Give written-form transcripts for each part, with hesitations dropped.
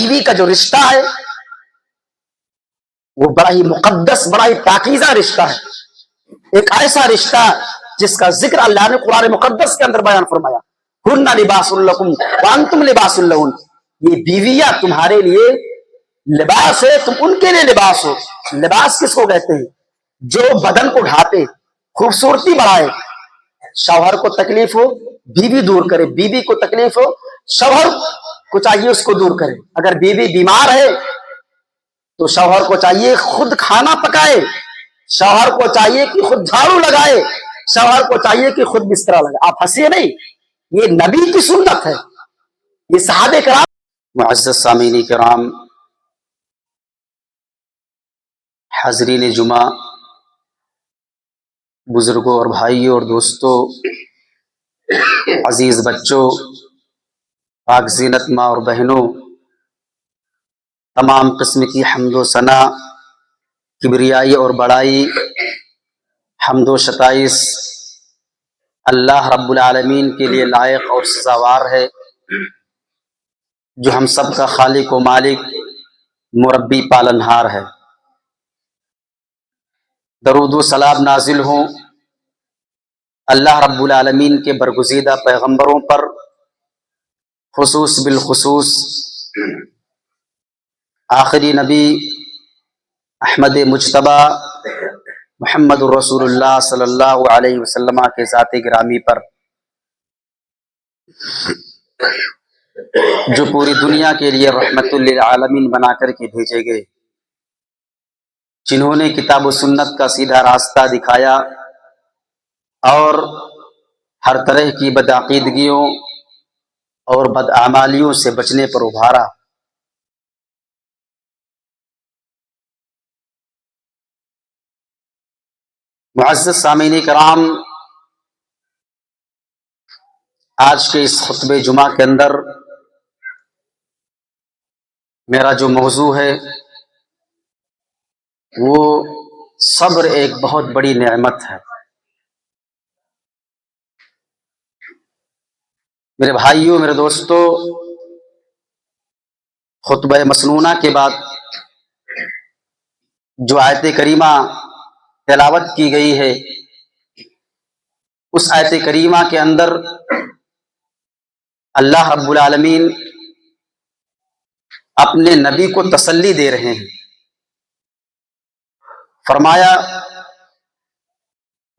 بیوی کا جو رشتہ ہے وہ بڑا ہی مقدس، بڑا ہی پاکیزہ رشتہ ہے، ایک ایسا رشتہ جس کا ذکر اللہ نے قرآن مقدس کے اندر بیان فرمایا، ہن لباس لکم وانتم لباس لہن، یہ بیویاں تمہارے لیے لباس ہے، تم ان کے لیے لباس ہو۔ لباس کس کو کہتے ہیں؟ جو بدن کو ڈھانپے، خوبصورتی بڑھائے، شوہر کو تکلیف ہو بیوی دور کرے، بیوی کو تکلیف ہو شوہر کو چاہیے اس کو دور کرے، اگر بیوی بیمار ہے تو شوہر کو چاہیے خود کھانا پکائے، شوہر کو چاہیے کہ خود جھاڑو لگائے، شوہر کو چاہیے کہ خود بستر لگائے۔ آپ ہنسیے نہیں، یہ نبی کی سنت ہے، یہ صحابہ کرام۔ معزز سامعین کرام، حاضرین جمعہ، بزرگوں اور بھائیوں اور دوستوں، عزیز بچوں، پاک زینت ماں اور بہنوں، تمام قسم کی حمد و ثنا، کبریائی اور بڑائی، حمد و ستائش اللہ رب العالمین کے لیے لائق اور سزاوار ہے، جو ہم سب کا خالق و مالک، مربی پالنہار ہے۔ درود و سلام نازل ہوں اللہ رب العالمین کے برگزیدہ پیغمبروں پر، خصوص بالخصوص آخری نبی احمد مجتبی محمد الرسول اللہ صلی اللہ علیہ وسلم کے ذات گرامی پر، جو پوری دنیا کے لیے رحمت للعالمین بنا کر کے بھیجے گئے، جنہوں نے کتاب و سنت کا سیدھا راستہ دکھایا اور ہر طرح کی بدعقیدگیوں اور بدعمالیوں سے بچنے پر ابھارا۔ معزز سامعین کرام، آج کے اس خطبہ جمعہ کے اندر میرا جو موضوع ہے وہ صبر ایک بہت بڑی نعمت ہے۔ میرے بھائیوں، میرے دوستوں، خطبہ مسنونہ کے بعد جو آیت کریمہ تلاوت کی گئی ہے، اس آیت کریمہ کے اندر اللہ رب العالمین اپنے نبی کو تسلی دے رہے ہیں۔ فرمایا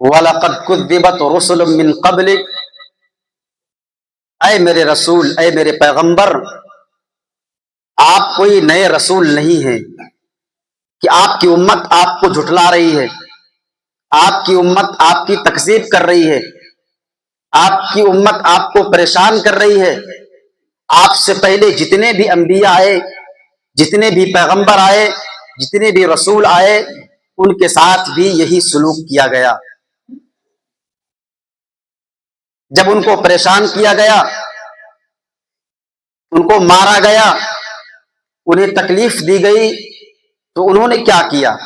وَلَقَدْ كُذِّبَتْ رُسُلٌ مِّن قَبْلِكَ، اے میرے رسول، اے میرے پیغمبر، آپ کوئی نئے رسول نہیں ہیں کہ آپ کی امت آپ کو جھٹلا رہی ہے، آپ کی امت آپ کی تکذیب کر رہی ہے، آپ کی امت آپ کو پریشان کر رہی ہے۔ آپ سے پہلے جتنے بھی انبیاء آئے، جتنے بھی پیغمبر آئے، جتنے بھی رسول آئے، ان کے ساتھ بھی یہی سلوک کیا گیا۔ جب ان کو پریشان کیا گیا، ان کو مارا گیا، انہیں تکلیف دی گئی، تو انہوں نے کیا کیا؟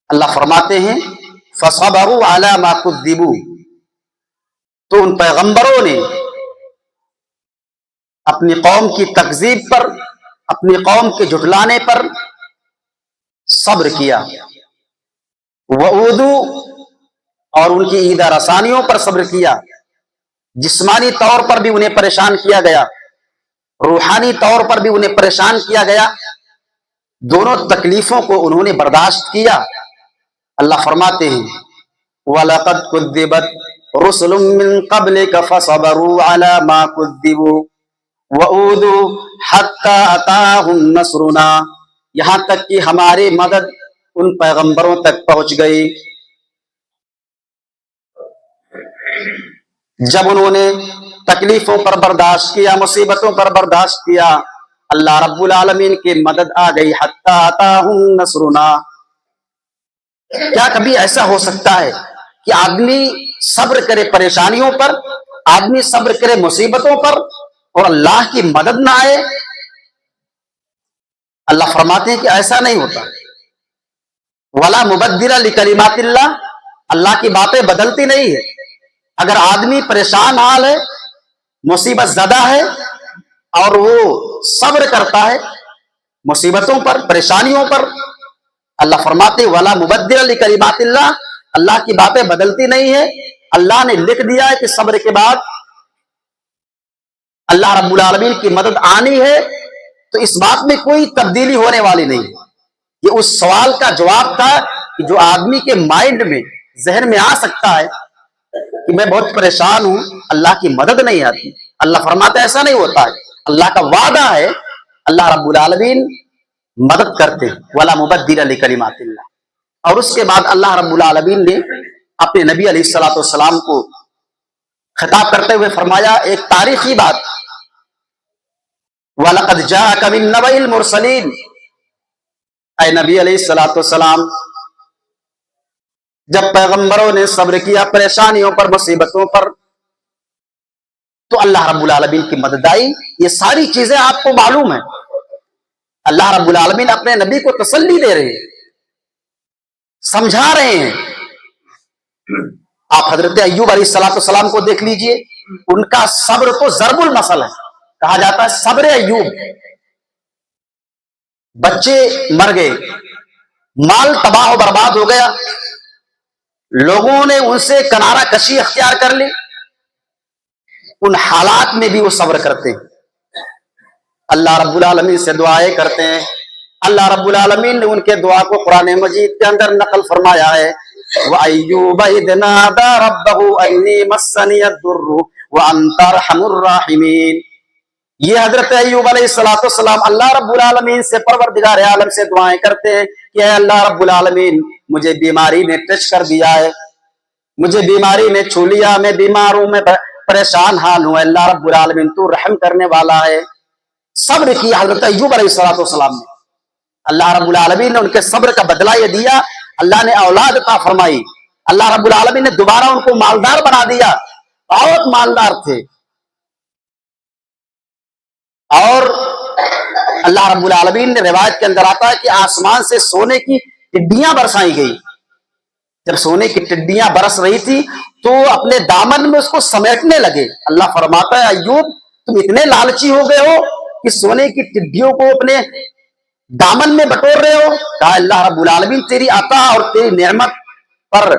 اللہ فرماتے ہیں فَصَبَرُوا عَلَى مَا كُذِّبُوا، تو ان پیغمبروں نے اپنی قوم کی تکذیب پر، اپنی قوم کے جھٹلانے پر صبر کیا۔ وَأُوذُوا، اور ان کی ایذا رسانیوں پر صبر کیا۔ جسمانی طور پر بھی انہیں پریشان کیا گیا، روحانی طور پر بھی انہیں پریشان کیا گیا، دونوں تکلیفوں کو انہوں نے برداشت کیا۔ اللہ فرماتے ہیں وَلَقَدْ كُذِّبَتْ رُسُلٌ مِّن قَبْلِكَ فَصَبَرُوا عَلَى مَا كُذِّبُوا وَأُوذُوا حَتَّىٰ أَتَاهُمْ نَصْرُنَا، یہاں تک کہ ہماری مدد ان پیغمبروں تک پہنچ گئی۔ جب انہوں نے تکلیفوں پر برداشت کیا، مصیبتوں پر برداشت کیا، اللہ رب العالمین کی مدد آ گئی۔ حَتَّىٰ أَتَاهُمْ نَصْرُنَا، کیا کبھی ایسا ہو سکتا ہے کہ آدمی صبر کرے پریشانیوں پر، آدمی صبر کرے مصیبتوں پر، اور اللہ کی مدد نہ آئے؟ اللہ فرماتے ہیں کہ ایسا نہیں ہوتا۔ وَلَا مُبَدِّلَ لِكَلِمَاتِ اللَّهِ، اللہ کی باتیں بدلتی نہیں ہے۔ اگر آدمی پریشان حال ہے، مصیبت زدہ ہے، اور وہ صبر کرتا ہے مصیبتوں پر، پریشانیوں پر، اللہ فرماتے ولا مبدل لکلمات اللہ، اللہ کی باتیں بدلتی نہیں ہے، اللہ نے لکھ دیا ہے کہ صبر کے بعد اللہ رب العالمین کی مدد آنی ہے، تو اس بات میں کوئی تبدیلی ہونے والی نہیں ہے۔ یہ اس سوال کا جواب تھا کہ جو آدمی کے مائنڈ میں، ذہن میں آ سکتا ہے کہ میں بہت پریشان ہوں، اللہ کی مدد نہیں آتی۔ اللہ فرماتا ہے ایسا نہیں ہوتا ہے، اللہ کا وعدہ ہے، اللہ رب العالمین مدد کرتے ہیں ولا مبدل لکلمات اللہ۔ اور اس کے بعد اللہ رب العالمین نے اپنے نبی علیہ الصلوۃ والسلام کو خطاب کرتے ہوئے فرمایا ایک تاریخی بات، وَلَقَدْ جَاءَكَ مِن نَّبَإِ الْمُرْسَلِينَ، اے نبی علیہ الصلوۃ والسلام، جب پیغمبروں نے صبر کیا پریشانیوں پر، مصیبتوں پر، تو اللہ رب العالمین کی مدد آئی۔ یہ ساری چیزیں آپ کو معلوم ہیں، اللہ رب العالمین اپنے نبی کو تسلی دے رہے ہیں، سمجھا رہے ہیں۔ آپ حضرت ایوب علیہ الصلوۃ والسلام کو دیکھ لیجئے، ان کا صبر تو ضرب المثل ہے، کہا جاتا ہے صبر ایوب۔ بچے مر گئے، مال تباہ و برباد ہو گیا، لوگوں نے ان سے کنارہ کشی اختیار کر لی، ان حالات میں بھی وہ صبر کرتے ہیں، اللہ رب العالمین سے دعائیں کرتے ہیں۔ اللہ رب العالمین نے ان کے دعا کو قرآن مجید کے اندر نقل فرمایا ہے، وَأَيُّوبَ إِذْ نَادَىٰ رَبَّهُ أَنِّي مَسَّنِيَ الضُّرُّ وَأَنتَ أَرْحَمُ الرَّاحِمِينَ۔ یہ حضرت ایوب علیہ الصلوۃ والسلام اللہ رب العالمین سے، پروردگار عالم سے دعائیں کرتے ہیں کہ اے اللہ رب العالمین، مجھے بیماری نے ٹچ کر دیا ہے، مجھے بیماری نے چھو لیا، میں بیمار ہوں، میں پریشان حال ہوں، اللہ رب العالمین تو رحم کرنے والا ہے۔ صبر کیا حضرت ایوب علیہ الصلوۃ والسلام نے، اللہ رب العالمین نے ان کے صبر کا بدلہ یہ دیا، اللہ نے اولاد عطا فرمائی، اللہ رب العالمین نے دوبارہ ان کو مالدار بنا دیا، بہت مالدار تھے۔ اور اللہ رب العالمین نے روایت کے اندر آتا ہے کہ آسمان سے سونے کی ٹڈیاں برسائی گئی، جب سونے کی ٹڈیاں برس رہی تھی تو اپنے دامن میں اس کو سمیٹنے لگے۔ اللہ فرماتا ہے ایوب تم اتنے لالچی ہو گئے ہو کہ سونے کی ٹڈیوں کو اپنے دامن میں بٹور رہے ہو۔ کہا اللہ رب العالمین تیری عطا اور تیری نعمت پر،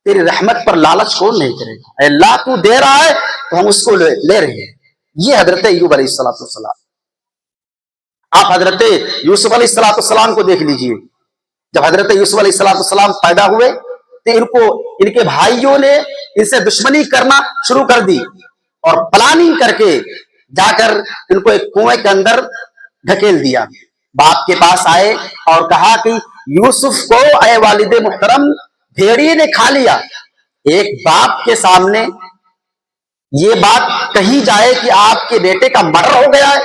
تیری رحمت پر لالچ کون نہیں کرے گا، اے اللہ تو دے رہا ہے تو ہم اس کو لے رہے ہیں۔ یہ حضرت ایوب علیہ الصلوۃ والسلام۔ آپ حضرت یوسف علیہ الصلوۃ والسلام کو دیکھ لیجئے، جب حضرت یوسف علیہ الصلوۃ والسلام پیدا ہوئے تو ان کے بھائیوں نے ان سے دشمنی کرنا شروع کر دی، اور پلاننگ کر کے جا کر ان کو ایک کنویں کے اندر دھکیل دیا۔ باپ کے پاس آئے اور کہا کہ یوسف کو اے والد محترم بھیڑیے نے کھا لیا۔ ایک باپ کے سامنے یہ بات کہی جائے کہ آپ کے بیٹے کا مرڈر ہو گیا ہے،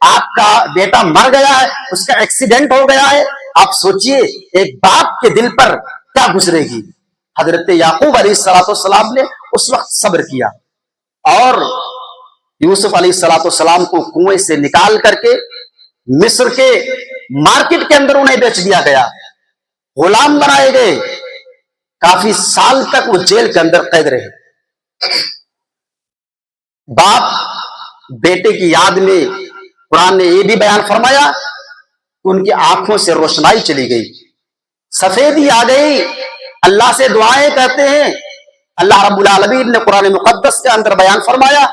آپ کا بیٹا مر گیا ہے، اس کا ایکسیڈنٹ ہو گیا ہے، آپ سوچئے ایک باپ کے دل پر کیا گزرے گی۔ حضرت یعقوب علیہ الصلوۃ والسلام نے اس وقت صبر کیا، اور یوسف علیہ الصلوۃ والسلام کو کنویں سے نکال کر کے مصر کے مارکیٹ کے اندر انہیں بیچ دیا گیا، غلام بنائے گئے، کافی سال تک وہ جیل کے اندر قید رہے۔ باپ بیٹے کی یاد میں قرآن نے یہ بھی بیان فرمایا کہ ان کی آنکھوں سے روشنائی چلی گئی، سفیدی آ گئی، اللہ سے دعائیں کرتے ہیں۔ اللہ رب العالمین نے قرآن مقدس کے اندر بیان فرمایا،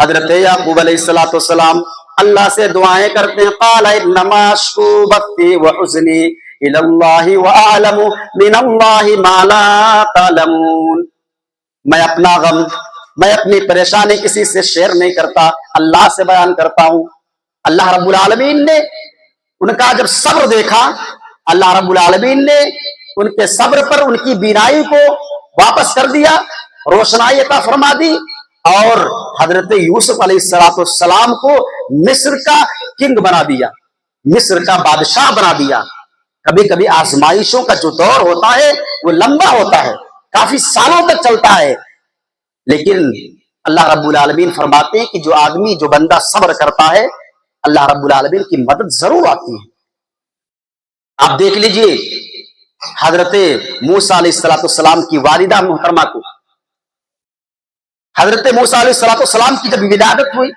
حضرت یعقوب علیہ الصلوۃ والسلام اللہ سے دعائیں کرتے ہیں، قال انما اشکو بثی وحزنی الی اللہ واعلم من اللہ ما لا تعلمون۔ میں اپنا غم، میں اپنی پریشانی کسی سے شیئر نہیں کرتا، اللہ سے بیان کرتا ہوں۔ اللہ رب العالمین نے ان کا جب صبر دیکھا، اللہ رب العالمین نے ان کے صبر پر ان کی بینائی کو واپس کر دیا، روشنائی عطا فرما دی، اور حضرت یوسف علیہ الصلوۃ والسلام کو مصر کا کنگ بنا دیا، مصر کا بادشاہ بنا دیا۔ کبھی کبھی آزمائشوں کا جو دور ہوتا ہے وہ لمبا ہوتا ہے، کافی سالوں تک چلتا ہے، لیکن اللہ رب العالمین فرماتے ہیں کہ جو آدمی، جو بندہ صبر کرتا ہے، اللہ رب العالمین کی مدد ضرور آتی ہے۔ آپ دیکھ لیجئے حضرت موسیٰ علیہ الصلوۃ والسلام کی والدہ محترمہ کو، حضرت موسیٰ علیہ الصلوۃ والسلام کی جب ولادت ہوئی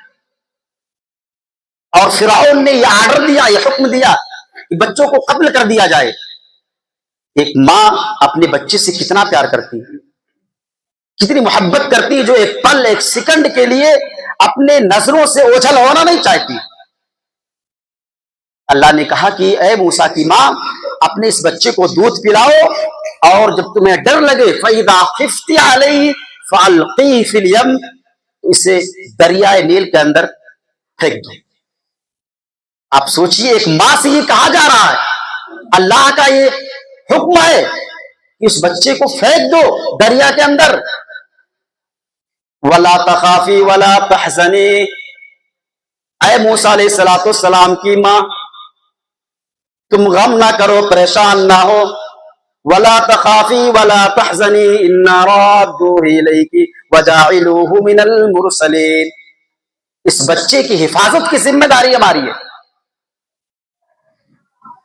اور فرعون نے یہ آرڈر دیا، یہ حکم دیا کہ بچوں کو قتل کر دیا جائے۔ ایک ماں اپنے بچے سے کتنا پیار کرتی ہے، کتنی محبت کرتی ہے، جو ایک پل ایک سیکنڈ کے لیے اپنے نظروں سے اوجھل ہونا نہیں چاہتی۔ اللہ نے کہا کہ اے موسیٰ کی ماں، اپنے اس بچے کو دودھ پلاؤ، اور جب تمہیں ڈر لگے فَإِذَا خِفْتِ عَلَيْهِ فَأَلْقِيهِ فِي الْيَمِّ، اسے دریائے نیل کے اندر پھینک دو۔ آپ سوچئے ایک ماں سے یہ کہا جا رہا ہے، اللہ کا یہ حکم ہے کہ اس بچے کو پھینک دو دریا کے اندر۔ وَلَا تَخَافِي وَلَا تَحْزَنِي، اے موسیٰ علیہ السلام کی ماں، تم غم نہ کرو، پریشان نہ ہو۔ وَلَا تَخَافِي وَلَا تَحْزَنِي إِنَّا رَادُّوهُ إِلَيْكِ وَجَاعِلُوهُ مِنَ الْمُرْسَلِينَ، اس بچے کی حفاظت کی ذمہ داری ہماری ہے۔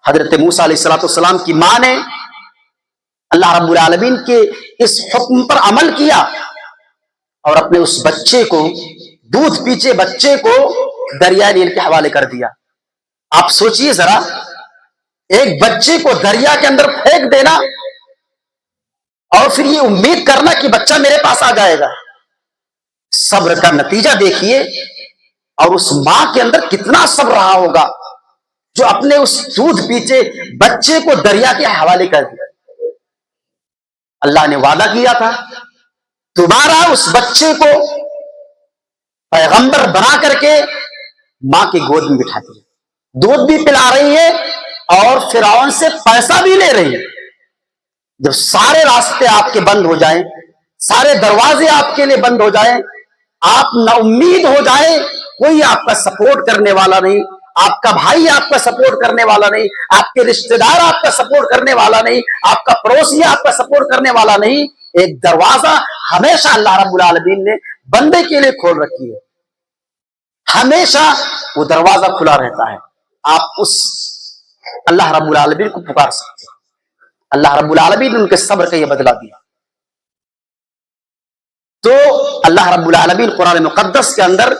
حضرت موسیٰ علیہ السلام کی ماں نے اللہ رب العالمین کے اس حکم پر عمل کیا اور اپنے اس بچے کو، دودھ پیچے بچے کو دریائے نیل کے حوالے کر دیا۔ آپ سوچئے ذرا، ایک بچے کو دریا کے اندر پھینک دینا اور پھر یہ امید کرنا کہ بچہ میرے پاس آ جائے گا۔ صبر کا نتیجہ دیکھیے، اور اس ماں کے اندر کتنا صبر رہا ہوگا جو اپنے اس دودھ پیچے بچے کو دریا کے حوالے کر دیا۔ اللہ نے وعدہ کیا تھا دوبارہ اس بچے کو پیغمبر بنا کر کے ماں کی گود میں بٹھا دیا، دودھ بھی پلا رہی ہے اور فرعون سے پیسہ بھی لے رہی ہے۔ جب سارے راستے آپ کے بند ہو جائیں، سارے دروازے آپ کے لیے بند ہو جائیں، آپ نا امید ہو جائیں، کوئی آپ کا سپورٹ کرنے والا نہیں، آپ کا بھائی آپ کا سپورٹ کرنے والا نہیں، آپ کے رشتہ دار آپ کا سپورٹ کرنے والا نہیں، آپ کا پڑوسی آپ کا سپورٹ کرنے والا نہیں، ایک دروازہ ہمیشہ اللہ رب العالمین نے بندے کے لیے کھول رکھی ہے، ہمیشہ وہ دروازہ کھلا رہتا ہے۔ آپ اس اللہ رب العالمین کو پکار سکتے ہیں۔ اللہ رب العالمین نے ان کے صبر کا یہ بدلہ دیا۔ تو اللہ رب العالمین قرآن مقدس کے اندر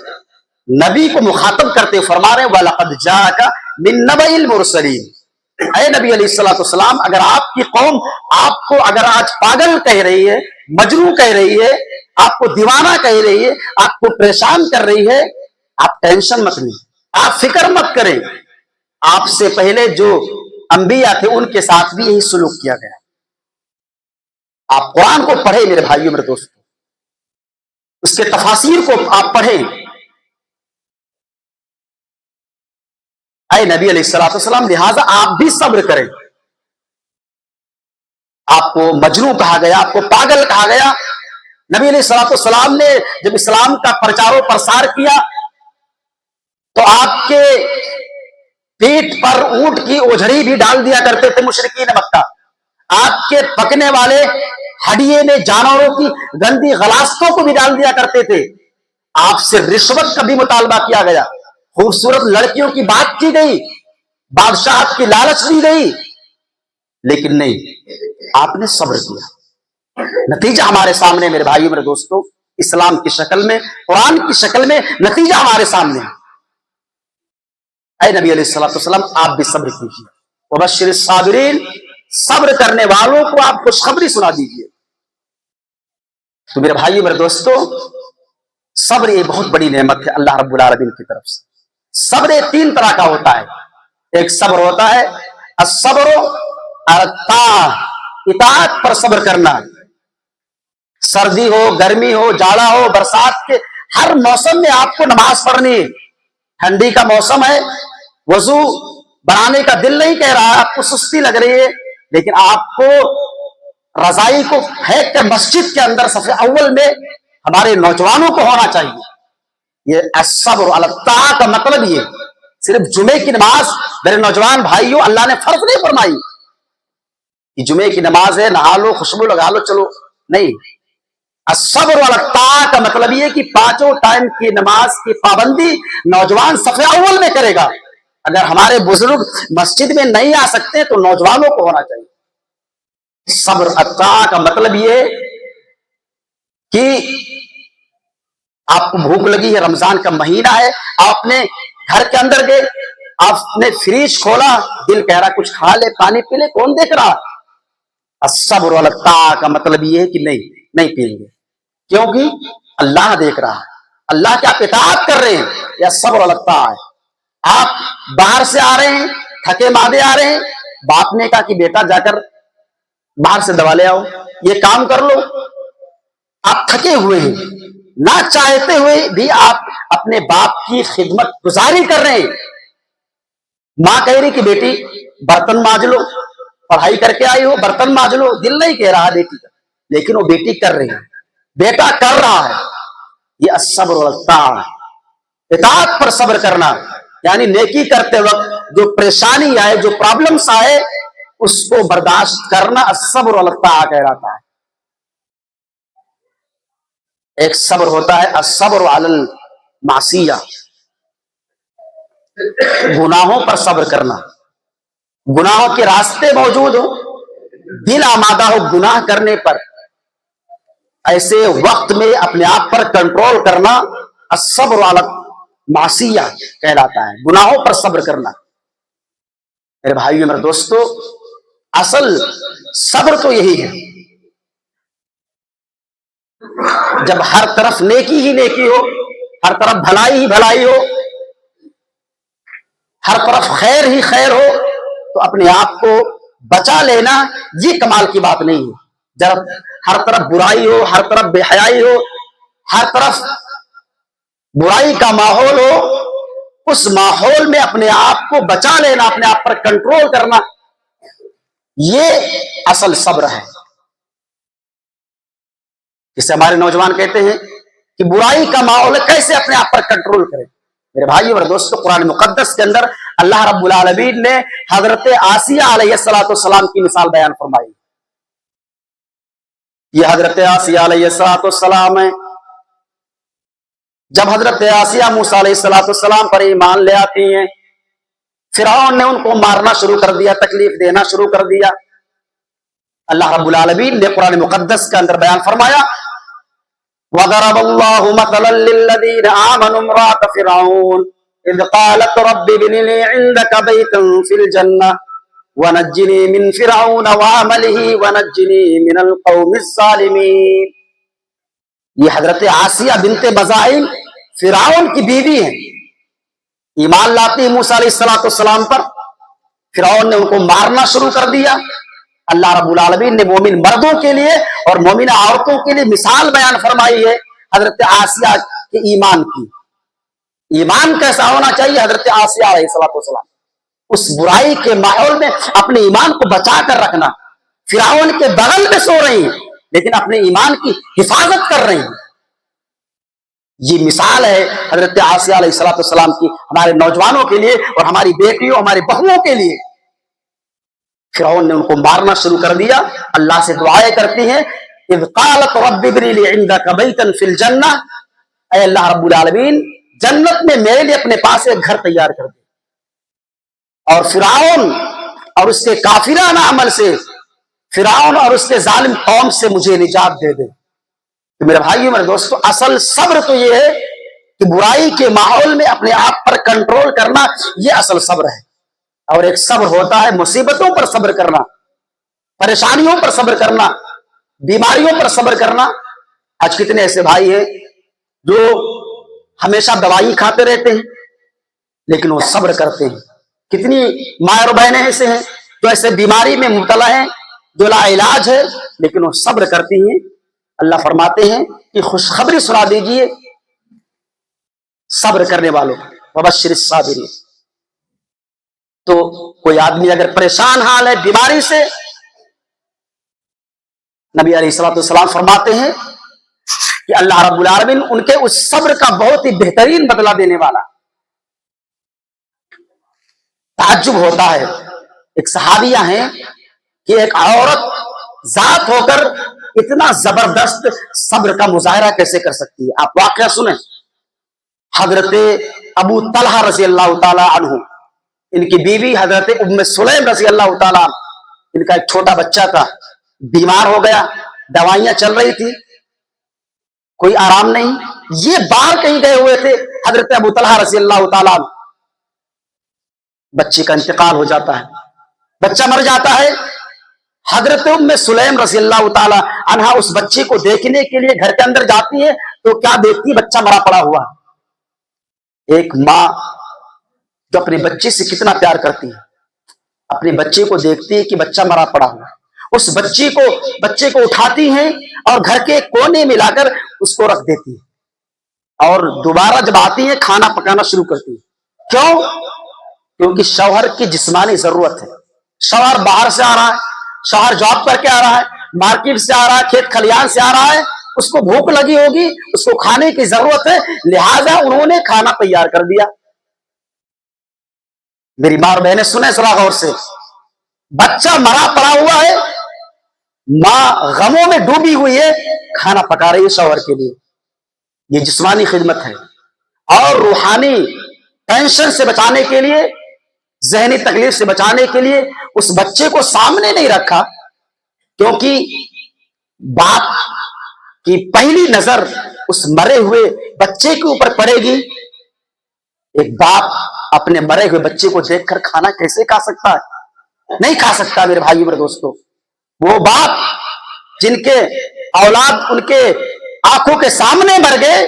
نبی کو مخاطب کرتے فرما رہے ہیں وَلَقَدْ جَاءَكَ مِن نَّبَإِ الْمُرْسَلِينَ، اے نبی علیہ السلام، اگر آپ کی قوم آپ کو اگر آج پاگل کہہ رہی ہے، مجنون کہہ رہی ہے، آپ کو دیوانہ کہہ رہی ہے، آپ کو پریشان کر رہی ہے، آپ ٹینشن مت لیں، آپ فکر مت کریں۔ آپ سے پہلے جو انبیاء تھے ان کے ساتھ بھی یہی سلوک کیا گیا۔ آپ قرآن کو پڑھیں میرے بھائیوں میرے دوستوں، اس کے تفاسیر کو آپ پڑھیں۔ اے نبی علیہ السلام، لہٰذا آپ بھی صبر کریں۔ آپ کو مجنون کہا گیا، آپ کو پاگل کہا گیا۔ نبی علیہ السلام نے جب اسلام کا پرچار و پرسار کیا تو آپ کے پیٹ پر اونٹ کی اوجھڑی بھی ڈال دیا کرتے تھے مشرکین مکہ، آپ کے پکنے والے ہڈیے میں جانوروں کی گندی غلاستوں کو بھی ڈال دیا کرتے تھے۔ آپ سے رشوت کا بھی مطالبہ کیا گیا، خوبصورت لڑکیوں کی بات کی گئی، بادشاہت کی لالچ دی گئی، لیکن نہیں، آپ نے صبر کیا۔ نتیجہ ہمارے سامنے میرے بھائیوں میرے دوستوں، اسلام کی شکل میں، قرآن کی شکل میں نتیجہ ہمارے سامنے ہے۔ اے نبی علیہ السلام، آپ بھی صبر کیجیے۔ وبشر الصابرین، صبر کرنے والوں کو آپ خوشخبری سنا دیجیے۔ تو میرے بھائیو میرے دوستو، صبر یہ بہت بڑی نعمت ہے اللہ رب العالمین کی طرف سے۔ صبر تین طرح کا ہوتا ہے۔ ایک صبر ہوتا ہے الصبر علی الطاعۃ، اطاعت پر صبر کرنا۔ سردی ہو، گرمی ہو، جاڑا ہو، برسات کے ہر موسم میں آپ کو نماز پڑھنی ہے۔ ٹھنڈی کا موسم ہے، وضو بنانے کا دل نہیں کہہ رہا ہے، آپ کو سستی لگ رہی ہے، لیکن آپ کو رضائی کو پھینک کر مسجد کے اندر صف اول میں ہمارے نوجوانوں کو ہونا چاہیے۔ یہ الصبر علی الطاعۃ کا مطلب یہ صرف جمعے کی نماز میرے نوجوان بھائیوں اللہ نے فرض نہیں فرمائی کہ جمعے کی نماز ہے نہا لو خوشبو لگا لو چلو، نہیں۔ الصبر علی الطاعۃ کا مطلب یہ کہ پانچوں ٹائم کی نماز کی پابندی نوجوان صف اول میں کرے گا۔ اگر ہمارے بزرگ مسجد میں نہیں آ سکتے تو نوجوانوں کو ہونا چاہیے۔ صبر الطاعۃ کا مطلب یہ کہ آپ کو بھوک لگی ہے، رمضان کا مہینہ ہے، آپ نے گھر کے اندر گئے, آپ نے فریج کھولا, دل کہہ رہا کچھ کھا لے, پانی پی لے, کون دیکھ رہا؟ الصبر علی الطاعہ کا مطلب یہ ہے کہ نہیں پئیں گے, کیونکہ اللہ دیکھ رہا ہے, اللہ کی آپ اطاعت کر رہے ہیں, یہ الصبر علی الطاعہ ہے. آپ باہر سے آ رہے ہیں, تھکے مادے آ رہے ہیں, باپ نے کہا کہ بیٹا جا کر باہر سے دوا لے آؤ, یہ کام کر لو, آپ تھکے ہوئے ہیں, نہ چاہتے ہوئے بھی آپ اپنے باپ کی خدمت گزاری کر رہے ہیں. ماں کہہ رہی کہ بیٹی برتن مانج لو, پڑھائی کر کے آئی ہو, برتن مانج لو, دل نہیں کہہ رہا بیٹی کا, لیکن وہ بیٹی کر رہی ہے, بیٹا کر رہا ہے. یہ الصبر والطاعہ, اطاعت پر صبر کرنا, یعنی نیکی کرتے وقت جو پریشانی آئے, جو پرابلمس آئے, اس کو برداشت کرنا الصبر والطاعہ کہلاتا ہے. ایک صبر ہوتا ہے الصبر علی المعصیہ, گناہوں پر صبر کرنا, گناہوں کے راستے موجود ہو, دل آمادہ ہو گناہ کرنے پر, ایسے وقت میں اپنے آپ پر کنٹرول کرنا الصبر علی المعصیہ کہلاتا ہے, گناہوں پر صبر کرنا. میرے بھائیو میرے دوستو, اصل صبر تو یہی ہے, جب ہر طرف نیکی ہی نیکی ہو, ہر طرف بھلائی ہی بھلائی ہو, ہر طرف خیر ہی خیر ہو, تو اپنے آپ کو بچا لینا یہ کمال کی بات نہیں ہے. جب ہر طرف برائی ہو, ہر طرف بے حیائی ہو, ہر طرف برائی کا ماحول ہو, اس ماحول میں اپنے آپ کو بچا لینا, اپنے آپ پر کنٹرول کرنا, یہ اصل صبر ہے. جسے ہمارے نوجوان کہتے ہیں کہ برائی کا ماحول ہے, کیسے اپنے آپ پر کنٹرول کریں. میرے بھائیو اور دوستو, قرآن مقدس کے اندر اللہ رب العالمین نے حضرت آسیہ علیہ السلام کی مثال بیان فرمائی. یہ حضرت آسیہ علیہ السلام ہے. جب حضرت آسیہ موسیٰ علیہ السلام پر ایمان لے آتی ہیں, فرعون نے ان کو مارنا شروع کر دیا, تکلیف دینا شروع کر دیا. اللہ رب العالمین نے قرآن مقدس کے اندر بیان فرمایا, وَضَرَبَ اللَّهُ مَثَلًا لِّلَّذِينَ آمَنُوا امْرَأَتَ فِرْعَوْنَ إِذْ قَالَتْ رَبِّ ابْنِ لِي عِندَكَ بَيْتًا فِي الْجَنَّةِ وَنَجِّنِي مِنْ فِرْعَوْنَ وَعَمَلِهِ وَنَجِّنِي مِنَ الْقَوْمِ الظَّالِمِينَ. یہ حضرت آسیہ بنت مزاحم فرعون کی بیوی ہیں, ایمان لاتی موسیٰ علیہ السلام پر, فرعون نے ان کو مارنا شروع کر دیا. اللہ رب العالمین نے مومن مردوں کے لیے اور مومنہ عورتوں کے لیے مثال بیان فرمائی ہے حضرت آسیہ کے ایمان کی. ایمان کیسا ہونا چاہیے حضرت آسیہ علیہ السلام, اس برائی کے ماحول میں اپنے ایمان کو بچا کر رکھنا. فرعون کے بغل میں سو رہی ہیں لیکن اپنے ایمان کی حفاظت کر رہی ہیں. یہ مثال ہے حضرت آسیہ علیہ السلام کی ہمارے نوجوانوں کے لیے اور ہماری بیٹیوں, ہماری بہوؤں کے لیے. فرعون نے ان کو مارنا شروع کر دیا. اللہ سے دعائیں کرتی ہیں, اذ قالت رب ابن لی عندک بیتا فی الجنہ, اے اللہ رب العالمین جنت میں میرے لیے اپنے پاس ایک گھر تیار کر دے, اور فرعون اور اس کے کافرانہ عمل سے, فرعون اور اس کے ظالم قوم سے مجھے نجات دے دے. تو میرے بھائیو میرے دوستو, اصل صبر تو یہ ہے کہ برائی کے ماحول میں اپنے آپ پر کنٹرول کرنا, یہ اصل صبر ہے. اور ایک صبر ہوتا ہے مصیبتوں پر صبر کرنا, پریشانیوں پر صبر کرنا, بیماریوں پر صبر کرنا. آج کتنے ایسے بھائی ہیں جو ہمیشہ دوائی کھاتے رہتے ہیں لیکن وہ صبر کرتے ہیں. کتنی ماں اور بہنیں ایسے ہیں جو ایسے بیماری میں مبتلا ہیں, جو لا علاج ہے, لیکن وہ صبر کرتی ہیں. اللہ فرماتے ہیں کہ خوشخبری سنا دیجئے صبر کرنے والوں, وبشر الصابرین. تو کوئی آدمی اگر پریشان حال ہے بیماری سے, نبی علیہ السلام فرماتے ہیں کہ اللہ رب العالمین ان کے اس صبر کا بہت ہی بہترین بدلہ دینے والا. تعجب ہوتا ہے, ایک صحابیہ ہیں کہ ایک عورت ذات ہو کر اتنا زبردست صبر کا مظاہرہ کیسے کر سکتی ہے. آپ واقعہ سنیں, حضرت ابو طلحہ رضی اللہ تعالی عنہ, ان کی بیوی حضرت ام سلیم رضی اللہ تعالیٰ, ان کا ایک چھوٹا بچہ تھا, بیمار ہو گیا, دوائیاں چل رہی تھی, کوئی آرام نہیں. یہ باہر کہیں گئے ہوئے تھے حضرت ابو طلحہ رضی اللہ تعالیٰ, بچے کا انتقال ہو جاتا ہے، بچہ مر جاتا ہے. حضرت ام سلیم رضی اللہ تعالی عنہا اس بچے کو دیکھنے کے لیے گھر کے اندر جاتی ہے تو کیا دیکھتی ہے؟ بچہ مرا پڑا ہوا. ایک ماں جو اپنے بچے سے کتنا پیار کرتی ہے، اپنے بچے کو دیکھتی ہے کہ بچہ مرا پڑا ہوا، اس بچے کو اٹھاتی ہیں اور گھر کے کونے میں لا کر اس کو رکھ دیتی ہے اور دوبارہ جب آتی ہے کھانا پکانا شروع کرتی ہے. کیوں؟ کیونکہ شوہر کی جسمانی ضرورت ہے. شوہر باہر سے آ رہا ہے، شوہر جاب کر کے آ رہا ہے، مارکیٹ سے آ رہا ہے، کھیت کھلیان سے آ رہا ہے، اس کو بھوک لگی ہوگی، اس کو کھانے کی ضرورت ہے، لہذا انہوں نے کھانا تیار کر دیا. میری ماں اور بہنیں سنیں ذرا غور سے، بچہ مرا پڑا ہوا ہے، ماں غموں میں ڈوبی ہوئی ہے، کھانا پکا رہی ہے شوہر کے لیے. یہ جسمانی خدمت ہے. اور روحانی ٹینشن سے بچانے کے لیے، ذہنی تکلیف سے بچانے کے لیے اس بچے کو سامنے نہیں رکھا، کیونکہ باپ کی پہلی نظر اس مرے ہوئے بچے کے اوپر پڑے گی. ایک باپ اپنے مرے ہوئے بچے کو دیکھ کر کھانا کیسے کھا سکتا ہے؟ نہیں کھا سکتا. میرے بھائیو میرے دوستو، وہ باپ جن کے اولاد ان کے آنکھوں کے سامنے مر گئے،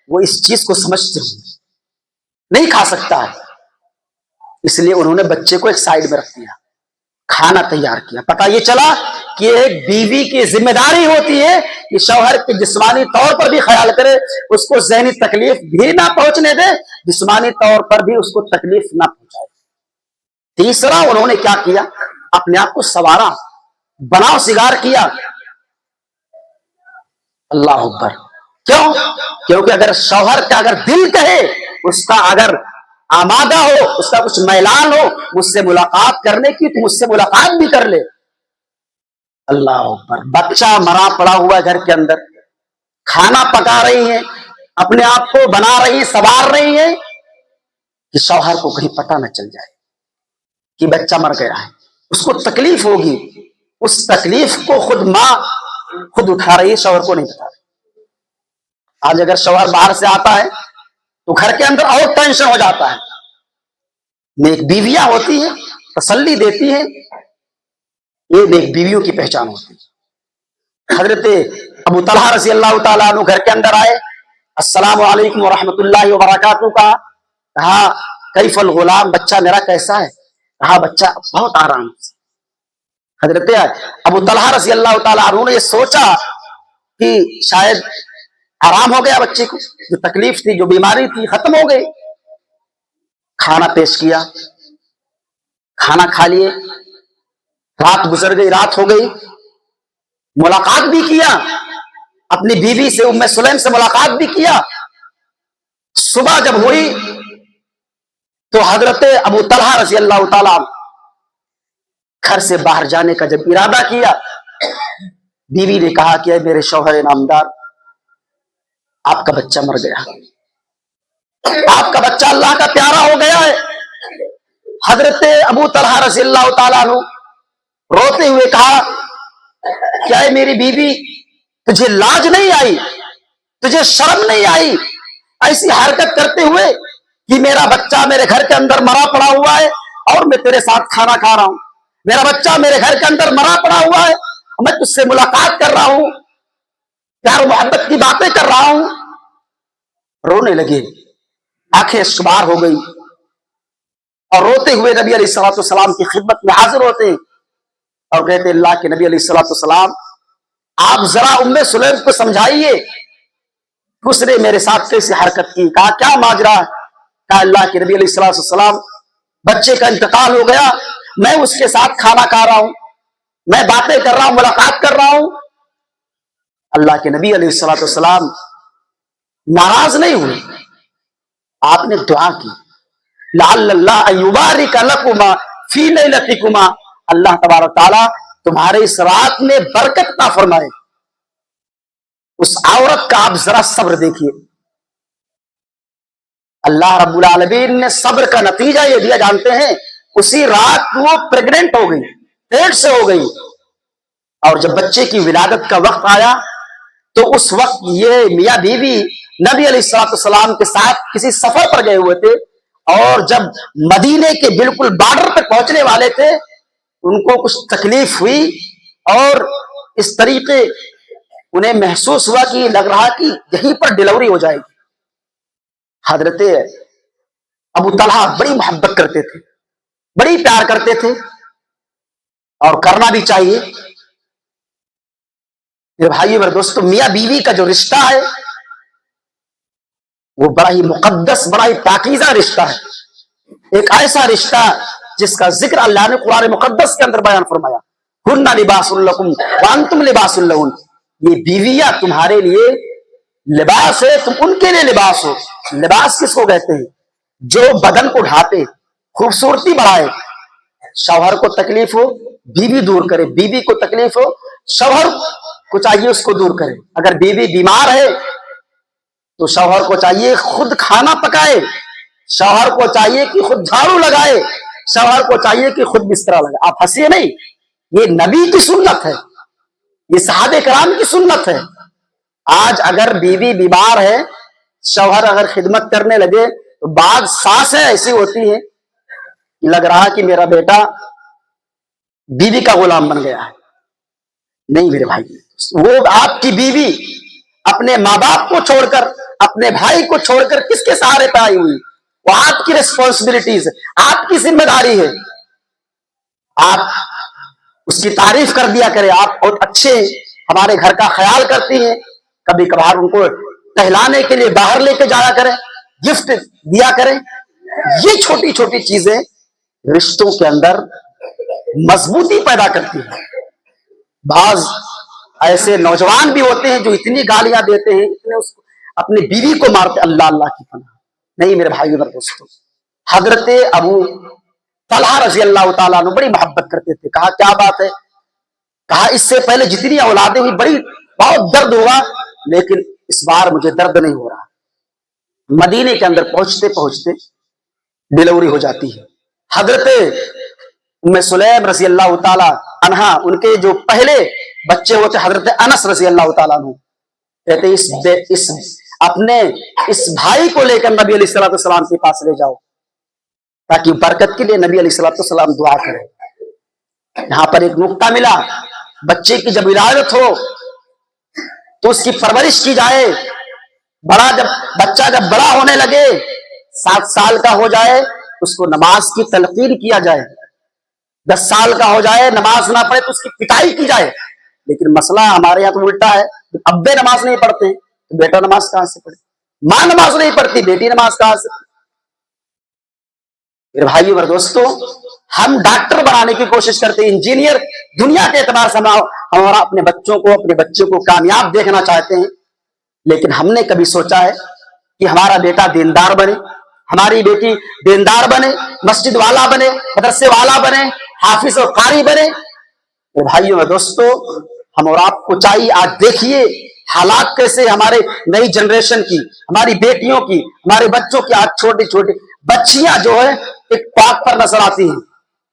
وہ اس چیز کو سمجھتے ہیں، نہیں کھا سکتا ہے. اس لیے انہوں نے بچے کو ایک سائڈ میں رکھ دیا، کھانا تیار کیا. پتہ یہ چلا کہ ایک بیوی کی ذمہ داری ہوتی ہے کہ شوہر کے جسمانی طور پر بھی خیال کرے، اس کو ذہنی تکلیف بھی نہ پہنچنے دے، جسمانی طور پر بھی اس کو تکلیف نہ پہنچائے. تیسرا انہوں نے کیا کیا؟ اپنے آپ کو سنوارا، بناؤ سگار کیا. اللہ اکبر. کیوں؟ کیونکہ اگر شوہر کا اگر دل کہے، اس کا اگر آمادہ ہو، اس کا کچھ میلان ہو مجھ سے ملاقات کرنے کی، تو مجھ سے ملاقات بھی کر لے. اللہ اکبر. بچہ مرا پڑا ہوا گھر کے اندر، کھانا پکا رہی ہیں، اپنے آپ کو بنا رہی ہیں، سنوار رہی ہیں کہ شوہر کو کہیں پتہ نہ چل جائے کہ بچہ مر گیا ہے. اس کو تکلیف ہوگی، اس تکلیف کو خود ماں خود اٹھا رہی ہے، شوہر کو نہیں بتا رہی. آج اگر شوہر باہر سے آتا ہے تو گھر کے اندر اور ٹینشن ہو جاتا ہے. نیک بیویاں ہوتی ہیں، تسلی دیتی ہیں، یہ نیک بیویوں کی پہچان ہوتی ہے. حضرت ابو طلحہ رضی اللہ تعالیٰ عنہ گھر کے اندر آئے، السلام علیکم ورحمۃ اللہ وبرکاتہ کہا کیف الغلام، بچہ میرا کیسا ہے؟ کہا بچہ بہت آرام سے. حضرت ابو طلحہ رضی اللہ تعالیٰ عنہ نے یہ سوچا کہ شاید آرام ہو گیا، بچے کو جو تکلیف تھی، جو بیماری تھی، ختم ہو گئی. کھانا پیش کیا، کھانا کھا لیے، رات گزر گئی، رات ہو گئی. ملاقات بھی کیا اپنی بیوی سے، ام سلیم سے ملاقات بھی کیا. صبح جب ہوئی تو حضرت ابو طلحہ رضی اللہ تعالیٰ گھر سے باہر جانے کا جب ارادہ کیا، بیوی نے کہا کہ اے میرے شوہر نامدار، آپ کا بچہ مر گیا، آپ کا بچہ اللہ کا پیارا ہو گیا ہے. حضرت ابو طلحہ رضی اللہ تعالیٰ عنہ روتے ہوئے کہا کیا ہے میری بیوی، تجھے لاج نہیں آئی، تجھے شرم نہیں آئی ایسی حرکت کرتے ہوئے کہ میرا بچہ میرے گھر کے اندر مرا پڑا ہوا ہے اور میں تیرے ساتھ کھانا کھا رہا ہوں، میرا بچہ میرے گھر کے اندر مرا پڑا ہوا ہے، میں تجھ سے ملاقات کر رہا ہوں، پیار و محبت کی باتیں کر رہا ہوں. رونے لگے، آنکھیں اشکبار ہو گئی اور روتے ہوئے نبی علیہ الصلوۃ والسلام کی خدمت میں حاضر ہوتے اور کہتے اللہ کے نبی علیہ الصلوۃ والسلام، آپ ذرا ام سلیم کو سمجھائیے کہ اس نے میرے ساتھ کیسی حرکت کی. کہا کیا ماجرا؟ کہا اللہ کے نبی علیہ الصلوۃ والسلام، بچے کا انتقال ہو گیا، میں اس کے ساتھ کھانا کھا رہا ہوں، میں باتیں کر رہا ہوں، ملاقات کر رہا ہوں. اللہ کے نبی علیہ الصلوۃ والسلام ناراض نہیں ہوئے، آپ نے دعا کی لعل اللہ ان یبارک لکما فی لیلتکما، اللہ تبارک تعالیٰ تمہارے اس رات میں برکت عطا فرمائے. اس عورت کا آپ ذرا صبر دیکھیے. اللہ رب العالمین نے صبر کا نتیجہ یہ دیا، جانتے ہیں اسی رات وہ پریگننٹ ہو گئی، پیٹ سے ہو گئی، اور جب بچے کی ولادت کا وقت آیا تو اس وقت یہ میاں بیوی نبی علیہ الصلوۃ والسلام کے ساتھ کسی سفر پر گئے ہوئے تھے اور جب مدینے کے بالکل بارڈر پہ پہنچنے والے تھے ان کو کچھ تکلیف ہوئی اور اس طریقے انہیں محسوس ہوا کہ لگ رہا کہ یہیں پر ڈلیوری ہو جائے گی. حضرت ابو طلحہ بڑی محبت کرتے تھے, بڑی پیار کرتے تھے, اور کرنا بھی چاہیے. میرے بھائی میرے دوستو, میاں بیوی کا جو رشتہ ہے وہ بڑا ہی مقدس, بڑا ہی پاکیزہ رشتہ ہے. ایک ایسا رشتہ جس کا ذکر اللہ نے قرآن مقدس کے اندر بیان فرمایا, ہن لباس لکم وانتم لباس لہن. یہ بیویاں تمہارے لیے لباس ہے, تم ان کے لیے لباس ہو. لباس کس کو کہتے ہیں؟ جو بدن کو ڈھانپے, خوبصورتی بڑھائے. شوہر کو تکلیف ہو بیوی دور کرے, بیوی کو تکلیف ہو شوہر کو چاہیے اس کو دور کرے. اگر بیوی بیمار ہے تو شوہر کو چاہیے خود کھانا پکائے, شوہر کو چاہیے کہ خود جھاڑو لگائے, شوہر کو چاہیے کہ خود بستر لگائے. آپ ہنسیے نہیں, یہ نبی کی سنت ہے, یہ صحابہ کرام کی سنت ہے. آج اگر بیوی بیمار ہے, شوہر اگر خدمت کرنے لگے تو بعض ساسیں ایسی ہوتی ہیں لگ رہا کہ میرا بیٹا بیوی کا غلام بن گیا ہے. نہیں میرے بھائی, وہ آپ کی بیوی اپنے ماں باپ کو چھوڑ کر, اپنے بھائی کو چھوڑ کر کس کے سہارے پہ آئی ہوئی؟ وہ آپ کی ریسپانسبلٹیز ہے, آپ کی ذمہ داری ہے. آپ اس کی تعریف کر دیا کرے, آپ بہت اچھے ہیں, ہمارے گھر کا خیال کرتی ہیں. کبھی کبھار ان کو ٹہلانے کے لیے باہر لے کے جایا کریں, گفٹ دیا کریں. یہ چھوٹی چھوٹی چیزیں رشتوں کے اندر مضبوطی پیدا کرتی ہیں. بعض ایسے نوجوان بھی ہوتے ہیں جو اتنی گالیاں دیتے ہیں, اتنے اس کو اپنی بیوی کو مارتے, اللہ اللہ کی پناہ. نہیں میرے بھائی اور دوستوں, حضرت ابو طلحہ رضی اللہ تعالیٰ عنہ بڑی محبت کرتے تھے. کہا کیا بات ہے؟ کہا اس سے پہلے جتنی اولادیں ہوئی بڑی بہت درد ہوا, لیکن اس بار مجھے درد نہیں ہو رہا. مدینے کے اندر پہنچتے پہنچتے ڈلیوری ہو جاتی ہے. حضرت ام سلیم رضی اللہ تعالی عنہا, ان کے جو پہلے بچے ہوتے حضرت انس رضی اللہ تعالیٰ عنہ, کہتے اپنے اس بھائی کو لے کر نبی علیہ الصلوۃ والسلام کے پاس لے جاؤ تاکہ برکت کے لیے نبی علیہ الصلوۃ والسلام دعا کریں. یہاں پر ایک نقطہ ملا, بچے کی جب ولادت ہو تو اس کی پرورش کی جائے. بچہ جب بڑا ہونے لگے, 7 سال کا ہو جائے, اس کو نماز کی تلقین کیا جائے. 10 سال کا ہو جائے, نماز نہ پڑھے تو اس کی پٹائی کی جائے. لیکن مسئلہ ہمارے یہاں تو الٹا ہے, ابے نماز نہیں پڑھتے تو بیٹا نماز کہاں سے پڑھے, ماں نماز نہیں پڑھتی بیٹی نماز کہاں سے پڑھے. میرے بھائیو اور دوستو, ہم ڈاکٹر بنانے کی کوشش کرتے ہیں, انجینئر, دنیا کے اعتبار سے ہمارا اپنے بچوں کو کامیاب دیکھنا چاہتے ہیں. لیکن ہم نے کبھی سوچا ہے کہ ہمارا بیٹا دیندار بنے, ہماری بیٹی دیندار بنے, مسجد والا بنے, مدرسے والا بنے, حافظ اور قاری بنے؟ میرے بھائیوں اور دوستو, ہم اور آپ کو چاہیے, آج دیکھیے حالات کیسے ہمارے نئی جنریشن کی, ہماری بیٹیوں کی, ہمارے بچوں کی. آج چھوٹی چھوٹی بچیاں جو ہے ٹک ٹاک پر نظر آتی ہیں,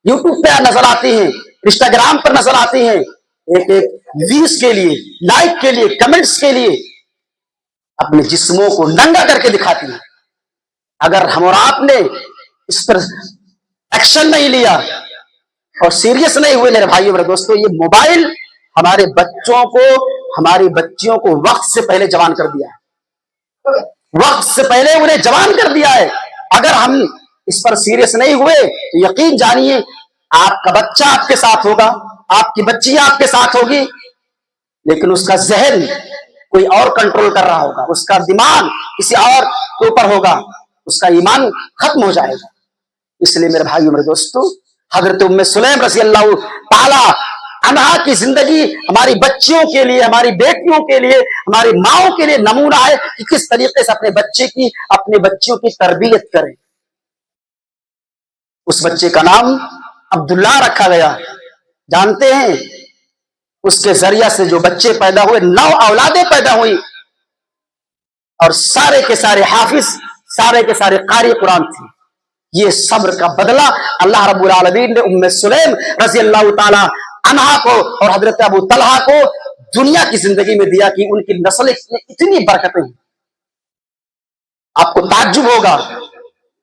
یوٹیوب پہ نظر آتی ہیں, انسٹاگرام پر نظر آتی ہیں, ایک ویوز کے لیے, لائک کے لیے, کمنٹس کے لیے اپنے جسموں کو ننگا کر کے دکھاتی ہیں. اگر ہم اور آپ نے اس پر ایکشن نہیں لیا اور سیریس نہیں ہوئے میرے بھائیوں میرے دوستوں, یہ موبائل ہمارے بچوں کو, ہماری بچیوں کو وقت سے پہلے جوان کر دیا ہے, وقت سے پہلے انہیں جوان کر دیا ہے. اگر ہم اس پر سیریس نہیں ہوئے تو یقین جانیے آپ کا بچہ آپ کے ساتھ ہوگا, آپ کی بچی آپ کے ساتھ ہوگی, لیکن اس کا ذہن کوئی اور کنٹرول کر رہا ہوگا, اس کا دماغ کسی اور کے اوپر ہوگا, اس کا ایمان ختم ہو جائے گا. اس لیے میرے بھائیوں میرے دوستوں, حضرت ام سلیم رضی اللہ تعالی عنہا کی زندگی ہماری بچیوں کے لیے, ہماری بیٹیوں کے لیے, ہماری ماؤں کے لیے نمونہ ہے کہ کس طریقے سے اپنے بچے کی, اپنے بچیوں کی تربیت کریں. اس بچے کا نام عبداللہ رکھا گیا. جانتے ہیں اس کے ذریعہ سے جو بچے پیدا ہوئے, 9 اولادیں پیدا ہوئی, اور سارے کے سارے حافظ, سارے کے سارے قاری قرآن تھے. یہ صبر کا بدلہ اللہ رب العالمین نے ام سلیم رضی اللہ تعالی عنہا کو اور حضرت ابو طلحہ کو دنیا کی زندگی میں دیا کہ ان کی نسلیں اتنی برکتیں ہیں. آپ کو تعجب ہوگا